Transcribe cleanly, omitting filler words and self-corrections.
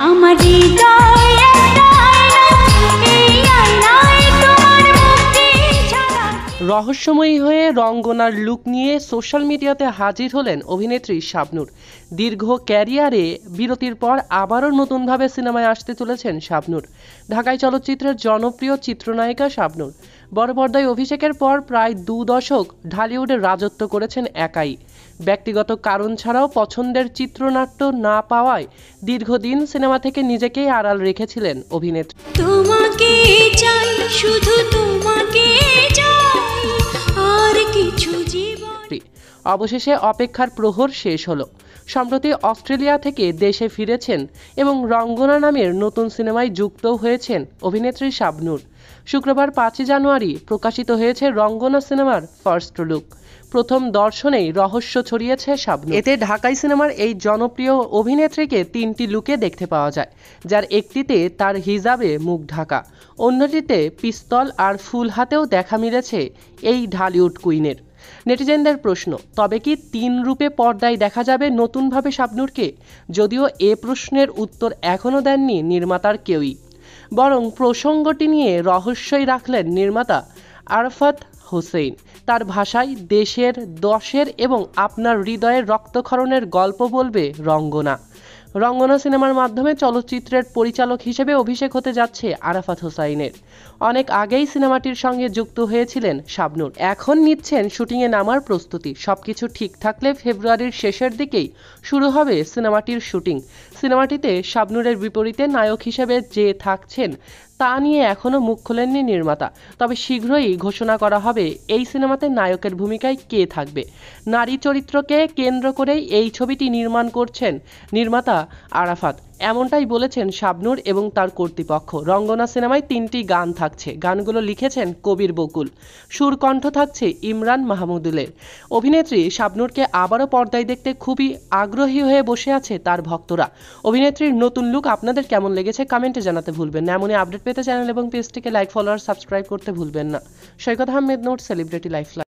আমার হৃদয়ে এই আয়নায় তোমার মুক্তি ছাড়া। রহস্যময়ী হয়ে রঙ্গনার লুক নিয়ে সোশ্যাল মিডিয়াতে হাজির হলেন অভিনেত্রী শাবনূর। দীর্ঘ ক্যারিয়ারে বিরতির পর আবারও নতুনভাবে সিনেমায় আসতে চলেছেন শাবনূর। ঢাকাই চলচ্চিত্রের জনপ্রিয় চিত্রনায়িকা শাবনূর বড় পর্দায় অভিষেকের পর প্রায় 2 দশক ঢালিউডে রাজত্ব করেছেন একাই। ব্যক্তিগত কারণ ছাড়াও পছন্দের চিত্রনাট্য না পাওয়ায় দীর্ঘদিন সিনেমা থেকে নিজেকেই আড়াল রেখেছিলেন অভিনেত্রী। তোমাকে চাই, শুধু তোমাকে চাই, আর কিছু জীবন। অবশেষে অপেক্ষার প্রহর শেষ হলো। সম্প্রতি অস্ট্রেলিয়া থেকে দেশে ফিরেছেন এবং রঙ্গনা নামের নতুন সিনেমায় যুক্ত হয়েছেন অভিনেত্রী শাবনূর। শুক্রবার 5 জানুয়ারি প্রকাশিত হয়েছে রঙ্গনা সিনেমার ফার্স্ট লুক। প্রথম দর্শনেই রহস্য ছড়িয়েছে শাবনূর। এতে ঢাকাই সিনেমার এই জনপ্রিয় অভিনেত্রীকে 3টি লুকে দেখতে পাওয়া যায়, যার একটিতে তার হিজাবে মুখ ঢাকা, অন্যটিতে পিস্তল আর ফুল হাতেও দেখা মিলেছে এই ঢালিউড কুইনের। নেটিজেনদের প্রশ্ন, তবে কি 3 রূপে পর্দায় দেখা যাবে নতুনভাবে শাবনূরকে? যদিও এ প্রশ্নের উত্তর এখনও দেননি নির্মাতার কেউই, বরং প্রসঙ্গটি নিয়ে রহস্যই রাখলেন নির্মাতা আরাফাত হোসেন। তার ভাষায়, দেশের, দশের এবং আপনার হৃদয়ের রক্তক্ষরণের গল্প বলবে রঙ্গনা। রঙ্গনা সিনেমার মাধ্যমে চলচ্চিত্রের পরিচালক হিসেবে অভিষেক হতে যাচ্ছে আরাফাত হোসাইনের। অনেক আগেই সিনেমাটির সঙ্গে যুক্ত হয়েছিলেন শাবনূর। এখন নিচ্ছেন শুটিংয়ে নামার প্রস্তুতি। সবকিছু ঠিক থাকলে ফেব্রুয়ারির শেষের দিকেই শুরু হবে সিনেমাটির শুটিং। সিনেমাটিতে শাবনূরের বিপরীতে নায়ক হিসেবে যে থাকছেন তা নিয়ে এখনও মুখ খোলেননি নির্মাতা। তবে শীঘ্রই ঘোষণা করা হবে এই সিনেমাতে নায়কের ভূমিকায় কে থাকবে। নারী চরিত্রকে কেন্দ্র করেই এই ছবিটি নির্মাণ করছেন নির্মাতা আরাফাত, এমনটাই বলেছেন শাবনূর এবং তার কর্তৃপক্ষ। রঙ্গনা সিনেমায় 3টি গান থাকছে। গানগুলো লিখেছেন কবির বকুল, সুরকণ্ঠ থাকছে ইমরান মাহমুদুলের। অভিনেত্রী শাবনূরকে আবারও পর্দায় দেখতে খুবই আগ্রহী হয়ে বসে আছে তার ভক্তরা। অভিনেত্রীর নতুন লুক আপনাদের কেমন লেগেছে কমেন্টে জানাতে ভুলবেন না। এমনই আপডেট পেতে চ্যানেল এবং পেজটিকে লাইক, ফলো আর সাবস্ক্রাইব করতে ভুলবেন না। সৈকত আহমেদ, নোট, সেলিব্রিটি লাইফ।